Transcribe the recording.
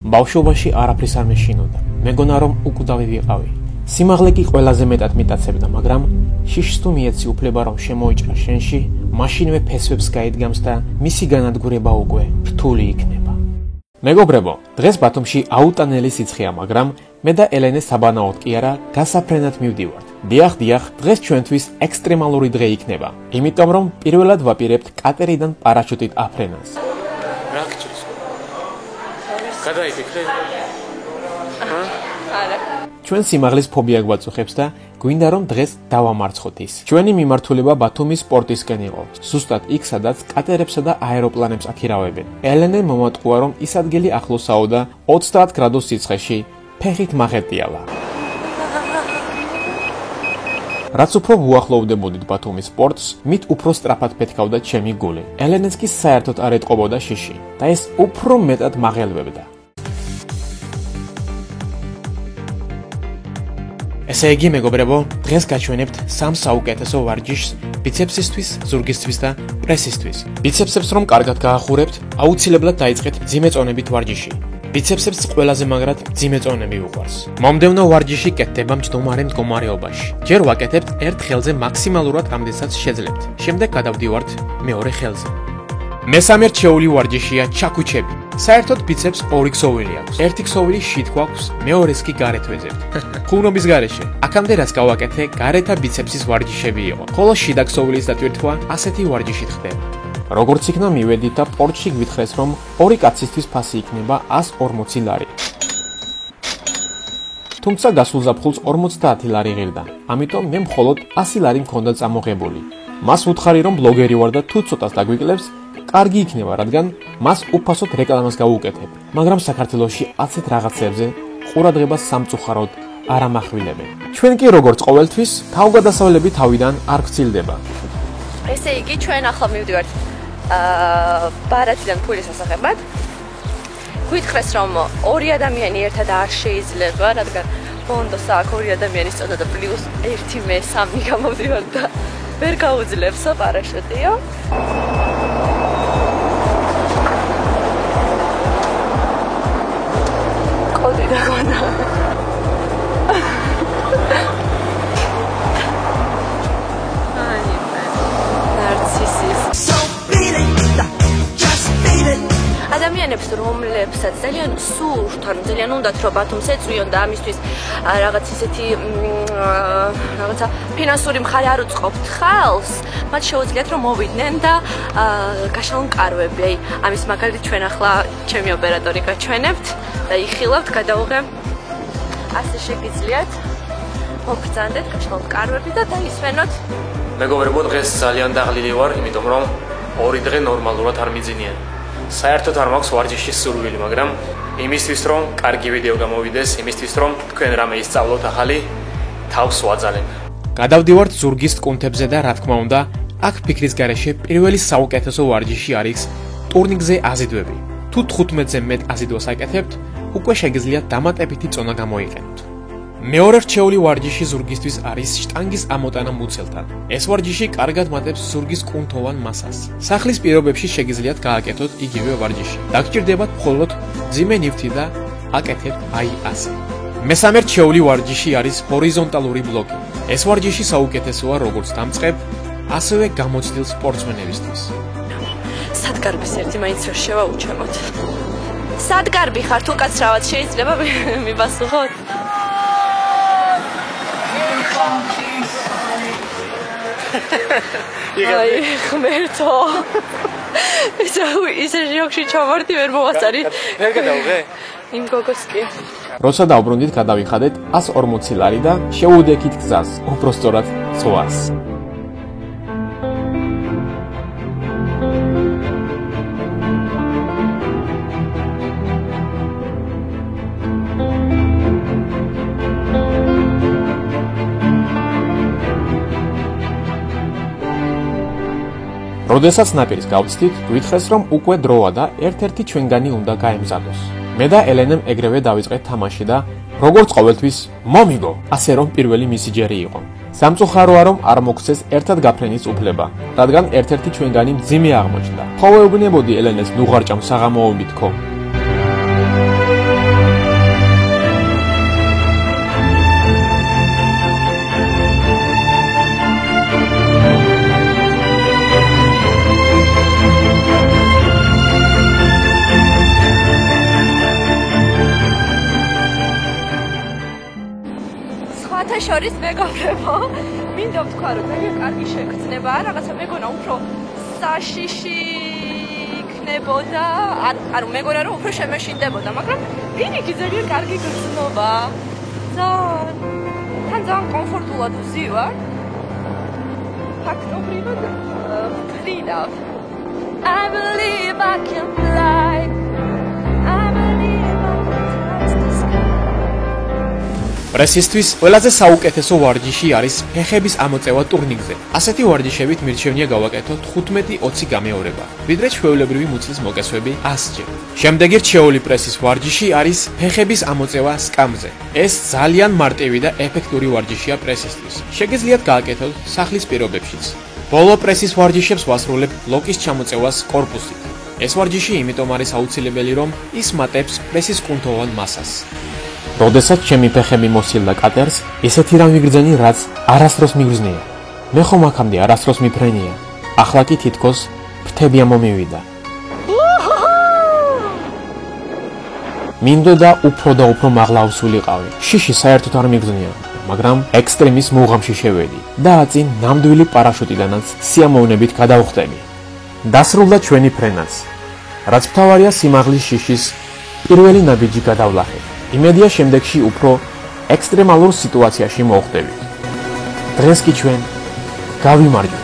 ბავშვობაში არაფრის არ მეშინოდა. მეგონა რომ უკვდავი ვიყავი. სიმაღლე კი ყველაზე მეტად მიტაცებდა, მაგრამ შიშს თუ მიეცი უფლება რომ შემოიჭრა შენში, მაშინვე ფესვებს გაიდგამს და მისი განადგურება უკვე რთული იქნება. მეგობრებო, დღეს ბათუმში აუტანელი სიცხეა, მაგრამ მე და ელენე საბანაოდ კი არა, გასაფრენად მივდივართ. დიახ, დღეს ჩვენთვის ექსტრემალური დღე იქნება. იმიტომ რომ პირველად ვაპირებთ კატერიდან პარაშუტით აფრენას. რა გჭირს? გადაიფიქრე? არა. ჩვენ სიმაღლის ფობია გვაწუხებს და გვინდა რომ დღეს დავამარცხოთ ის. ჩვენი მიმართულება ბათუმის სპორტისკენ იყო. ზუსტად იქ, სადაც კატერებსა და აეროპლანებს აქირავებენ. ელენე მომატყუა რომ ის ადგილი ახლოსაო და 30 გრადუს სიცხეში ფეხით მაღებდიალა. რაც უფრო უახლოვდებოდით ბათუმის სპორტს, მით უფრო სწრაფად ფეთქავდა ჩემი გული. ელენეს კი საერთოდ არ ეტყობოდა შიში და ეს უფრო მეტად მაღელვებდა. ესე იგი, მეგობრებო, დღეს გაჩვენებთ 3 საუკეთესო ვარჯიშს ბიცეპსისთვის, ზურგისთვის და პრესისთვის. ბიცეპსებს რომ კარგად გაახურებთ, აუცილებლად დაიწყეთ მძიმე წონებით ვარჯიში. ბიცეპსებს ყველაზე მაგრად მძიმე წონები უყვარს. მომდევნო ვარჯიში კეთდება მჯდომარე მდგომარეობაში. ჯერ ვაკეთებთ ერთ ხელზე მაქსიმალურად რამდენსაც შეძლებთ. შემდეგ გადავდივართ მეორე ხელზე. მესამე რჩეული ვარჯიშია ჩაქუჩები. საერთოდ ბიცეპს 2 ქსოვილი აქვს. ერთი ქსოვილი შით გვაქვს, მეორეს კი გარეთ ვეძებთ. ხუნობის გარეშე. აქამდე რაც გავაკეთე, გარეთა ბიცეპსის ვარჯიშები იყო. ხოლო შიდა ქსოვილის დატვირთვა ასეთი ვარჯიშით ხდება. როგორც იქნა მივედით და პორტში გვითხრეს რომ 2 კაცისთვის ფასი იქნება 140 ლარი. თუმცა გასულ ზაფხულს 50 ლარი ღირდა. ამიტომ მე მხოლოდ 100 ლარი მქონდა წამოღებული. მას ვუთხარი რომ ბლოგერი ვარ და თუ ცოტას დაგვიკლებს, კარგი იქნება, რადგან მას უფასოდ რეკლამას გავუკეთებ. მაგრამ საქართველოში ასეთ რაღაცებზე ყურადღებას სამწუხაროდ არ ამახვილებენ. ჩვენ კი როგორც ყოველთვის თავგადასავლები თავიდან არ გწილდება. ესე იგი ჩვენ ახლა მივდივართ ბარათიდან ფულის ასახებად. გვითხრეს რომ 2 ადამიანი ერთად არ შეიძლება, რადგან ბონდოს აქვს 2 ადამიანის წონა და პლუს 1 მე 3 გამოვდივართ და ვერ გაუძლებსო პარაშუტიო. კოდი დაგონა. ადამიანებს რომლებსაც ძალიან სურთ, ან ძალიან უნდათ რომ ბათუმს ეწვიონ და ამისთვის რაღაც ისეთი რაღაცა ფინანსური მხარე არ უწყობთ ხალხს, მათ შეუძლიათ რომ მოვიდნენ და გაშალონ კარვები. აი, ამის მაგალითად ჩვენ ახლა ჩემი ოპერატორი გაჩვენებთ და იხილავთ, გადავუღე. ასე შეგიძლიათ მოგბრძანდეთ, გაშალონ კარვები და დაისვენოთ. მეგობრებო, დღეს ძალიან დაღლილი ვარ, იმიტომ რომ 2 დღე ნორმალურად არ მიძინია. საერთოდ არ მაქვს ვარჯიშის სურვილი, მაგრამ იმისთვის რომ კარგი ვიდეო გამოვიდეს, იმისთვის რომ თქვენ რამე ისწავლოთ ახალი, თავს ვაძალებ. გადავდივართ ზურგის კუნთებზე და რა თქმა უნდა, აქ ფიქრის გარეშე პირველი საუკეთესო ვარჯიში არის ტურნიკზე აზიდვები. თუ 15-ზე მეტ აზიდვას აკეთებთ, უკვე შეგიძლიათ დამატებითი წონა გამოიყენოთ. მეორე რჩეული ვარჯიში ზურგისთვის არის შტანგის ამოტანა მუცელთან. ეს ვარჯიში კარგად მატებს ზურგის კუნთოვან მასას. სახლის პირობებში შეგიძლიათ გააკეთოთ იგივე ვარჯიში. დაგჭირდებათ მხოლოდ მძიმე ნივთი და აკეთებთ აი ასე. მესამე რჩეული ვარჯიში არის ჰორიზონტალური ბლოკი. ეს ვარჯიში საუკეთესოა როგორც დამწყებ, ასევე გამოცდილ სპორტსმენებისთვის. სადგარბის ერთი მაინც ვერ შევაუჩემოთ. სადგარბი ხარ თუ კაცრავად შეიძლება მიბასუხოთ? აი, ხმერთო. ისე ჟიოქში ჩავარდი ვერ მოვაწარი. ვერ გადავღე? იმ გოგოს კი. როცა დავბრუნდით, გადავიხადეთ 140 ლარი და შეუდექით გზას, უпроსტორად ზღვას. როდესაც ნაპირს გავწდით, გვითხრეს რომ უკვე დროა და ერთ-ერთი ჩვენგანი უნდა გაემზადოს. მე და ელენემ ეგრევე დავიწყეთ თამაში და როგორც ყოველთვის, მომიგო, ასე რომ პირველი მისი ჯერი იყო. სამწუხაროა რომ არ მოგცეს ერთად გაფრენის უფლება, რადგან ერთ-ერთი ჩვენგანი მძიმე აღმოჩნდა. ხო ვეუბნებოდი ელენეს ნუღარჭამ საღამოობით ხო? სხვათა შორის მეგობრებო, მინდა ვთქვა, რომ ძალიან კარგი შეგრძნება, რაღაცა მეგონა უფრო საშიში იქნებოდა, ანუ მეგონა რომ უფრო შემეშინდებოდა, მაგრამ ვინიქი ძალიან კარგი გრძნობა. თან ძალიან კომფორტულად ვზივარ. ფაქტობრივად ვფრინავ. I believe I can fly. I believe I can touch the sky. პრესისთვის ყველაზე საუკეთესო ვარჯიში არის ფეხების ამოწევა ტურნიკზე. ასეთი ვარჯიშებით მირჩევნია გავაკეთოთ 15-20 გამეორება, ვიდრე ჩვეულებრივი მუცლის მოკესვები 100-ჯერ. შემდეგი რჩეული პრესის ვარჯიში არის ფეხების ამოწევა სკამზე. ეს ძალიან მარტივი და ეფექტური ვარჯიშია პრესისთვის. შეგიძლიათ გააკეთოთ სახლის პირობებშიც. ბოლო პრესის ვარჯიშებს ვასრულებ ბლოკის ჩამოწევას კორპუსით. ეს ვარჯიში იმიტომ არის აუცილებელი, რომ ისმატებს პრესის კუნთოვან მასას. როდესაც ჩემი ფეხები მოსილდა კატერს, ისეთი რამ მიგრძენი, რაც არასდროს მიგრძნია. მე ხომ აქამდე არასდროს მიფრენია. ახლა კი თითქოს ფრთები ამომივიდა. მინდოდა უფრო და უფრო მაღლა ავსულიყავი. შიში საერთოდ არ მიგრძნია, მაგრამ ექსტრემის მუღამში შევედი და აწინ ნამდვილი პარაშუტიდანაც სიამოვნებით გადავხვდები. დასრულდა ჩვენი ფრენაც. რაც მთავარია სიმაღლის შიშის პირველი ნაბიჯი გადავლახეთ. იმედია შემდეგში უფრო ექსტრემალურ სიტუაციაში მოვხდებით. დღეს კი ჩვენ გავიმარჯვეთ.